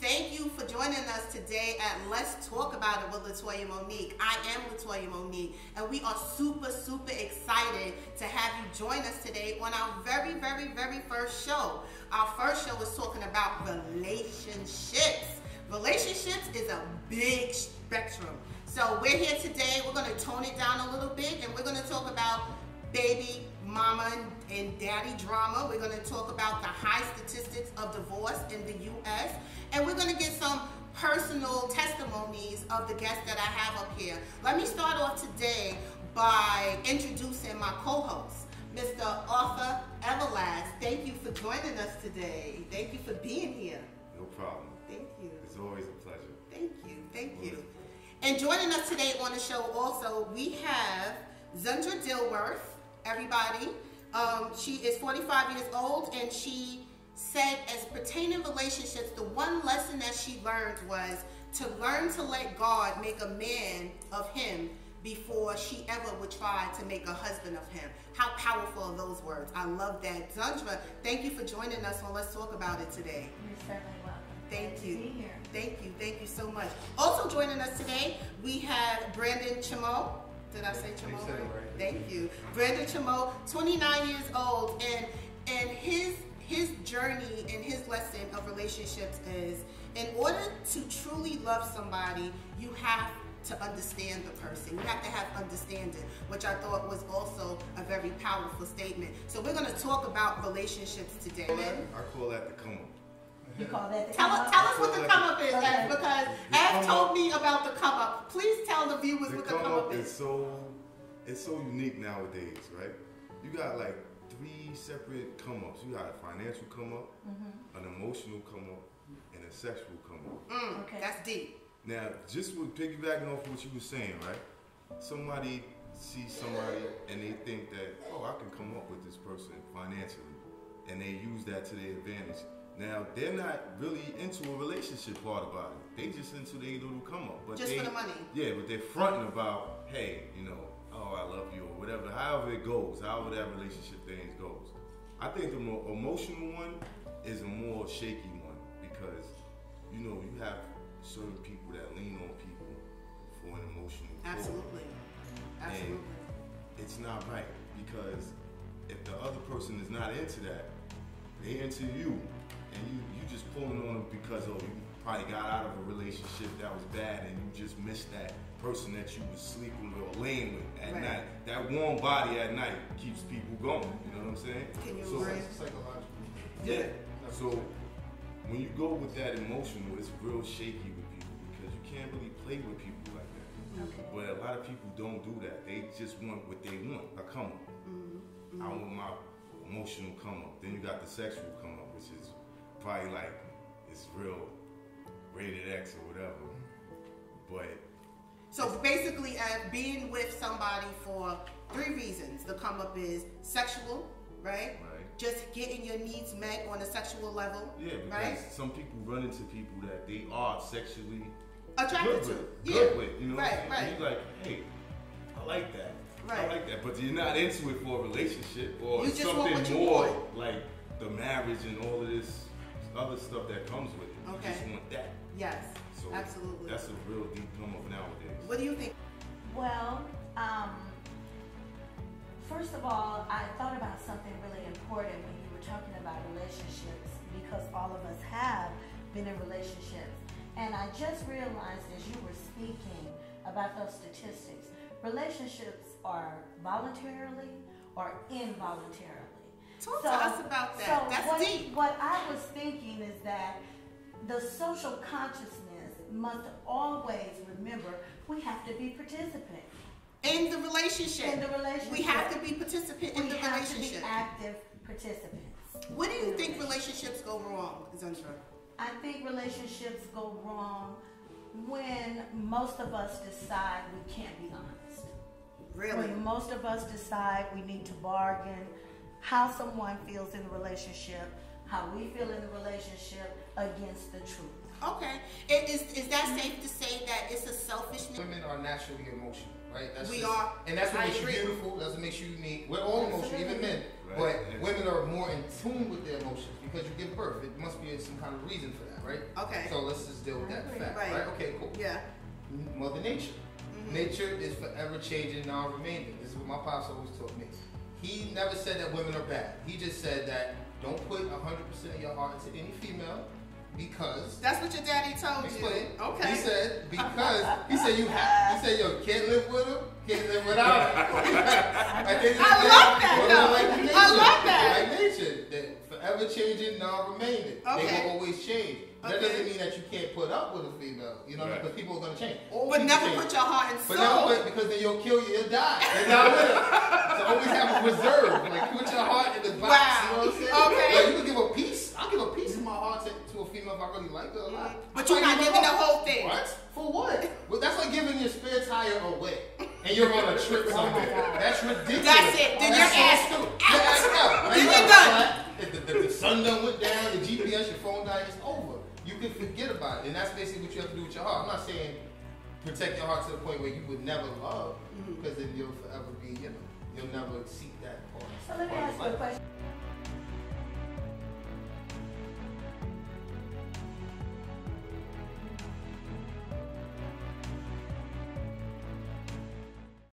Thank you for joining us today at Let's Talk About It with Latoya Monique. I am Latoya Monique, and we are super excited to have you join us today on our very first show. Our first show is talking about relationships. Relationships is a big spectrum. So we're here today. We're going to tone it down a little bit, and we're going to talk about baby, mama, and daddy drama. We're going to talk about the high statistics of divorce in the U.S., and we're going to get some personal testimonies of the guests that I have up here. Let me start off today by introducing my co-host, Mr. Arthur Everlast. Thank you for joining us today. Thank you for being here. No problem. Thank you. It's always a pleasure. Thank you. And joining us today on the show also, we have Zundra Dilworth, everybody. She is 45 years old, and she said as pertaining relationships, the one lesson that she learned was to learn to let God make a man of him before she ever would try to make a husband of him. How powerful are those words? I love that. Zundra, thank you for joining us on Let's Talk About It today. You're certainly welcome. Thank you. Glad to be here. Thank you so much. Also joining us today, we have Brandon Chamo. Did I say Chamo? You said it right. Thank you. Brandon Chamo, 29 years old, and his journey and his lesson of relationships is, in order to truly love somebody, you have to understand the person. You have to have understanding, which I thought was also a very powerful statement. So we're going to talk about relationships today. I call that the come up. You call that the Tell come up? us what the come up is, Okay. because Ev told me about the come up. Please tell the viewers what the come up is. It's so unique nowadays, right? You got like 3 separate come ups. You got a financial come up, an emotional come up, and a sexual come up. Okay. That's deep. Now, just with piggybacking off what you were saying, right? Somebody sees somebody and they think that, oh, I can come up with this person financially, and they use that to their advantage. Now, they're not really into a relationship part about it. They just into their little come up. But Just for the money. Yeah, but they're fronting about, hey, you know, oh, I love you, or whatever, however it goes, however that relationship thing goes. I think the more emotional one is a more shaky one, because, you know, you have certain people that lean on people for an emotional support. Absolutely. And it's not right, because if the other person is not into that, they into you, and you just pulling on them because, oh, you probably got out of a relationship that was bad, and you just missed that person that you was sleeping with or laying with at night. That warm body at night keeps people going. You know what I'm saying? Can you so agree? Psychological. Yeah. So when you go with that emotional, it's real shaky with people, because you can't really play with people like that. Okay. But a lot of people don't do that. They just want what they want, a come up. I want my emotional come up. Then you got the sexual come up, which is probably like, it's real rated X or whatever. But So basically, being with somebody for 3 reasons. The come up is sexual, right? Just getting your needs met on a sexual level. Yeah, because right? some people run into people that they are sexually Attracted good to. with, good with, you know what I'm saying? Right. And you're like, hey, I like that. Right. I like that. But you're not into it for a relationship or You just want what something you more want. like the marriage and all of this other stuff that comes with it. Okay. You just want that. Yes, So absolutely. that's a real deep come up nowadays. What do you think? Well, first of all, I thought about something really important when you were talking about relationships, because all of us have been in relationships. And I just realized as you were speaking about those statistics, relationships are voluntarily or involuntarily. Talk to us about that. So That's deep. What I was thinking is that the social consciousness must always remember we have to be participants. In the relationship. In the relationship. We have to be participant in the We have relationship. to be active participants. What do you think relationships go wrong, Zundra? I think relationships go wrong when most of us decide we can't be honest. Really? When most of us decide we need to bargain how someone feels in the relationship, how we feel in the relationship against the truth. Okay. Is that safe to say that it's a selfishness? Women are naturally emotional, right? We are. And that's what I makes you agree. beautiful, that's what makes you unique. We're all emotional, even men. Right. But women are more in tune with their emotions because you give birth. It must be some kind kind of reason for that, right? Okay. So let's just deal with that fact, Right. right? Okay, cool. Yeah. Mother Nature. Nature is forever changing, non-remaining. This is what my pops always told me. He never said that women are bad. He just said that don't put 100% of your heart into any female because. That's what your daddy told Explain. you. Okay. He said because he said you have. He said yo can't live with her, can't live without her. I love that though. I love that. Like nature, that forever changing, non-remaining. Okay. They will always change. That Okay. doesn't mean that you can't put up with a female, you know, because people are going to change. All But people never change. put your heart and But soul. never put, because then you'll kill you, you'll die. You're not with it. So always have a reserve. Like put your heart in the box, Wow. you know what I'm saying? Okay. Like you can give a piece. I'll give a piece of my heart to a female if I really like her a lot. But you're not giving the whole thing. What? For what? Well, that's like giving your spare tire away. And you're on a trip somewhere. That's ridiculous. That's it. Then you're ass You're out. ass out. Then You you're have a done. flat, if the sun done went down, the GPS, your phone died, it's over. You can forget about it. And that's basically what you have to do with your heart. I'm not saying protect your heart to the point where you would never love, because then you'll forever be, you know, you'll never seek that part. So let me ask you a question.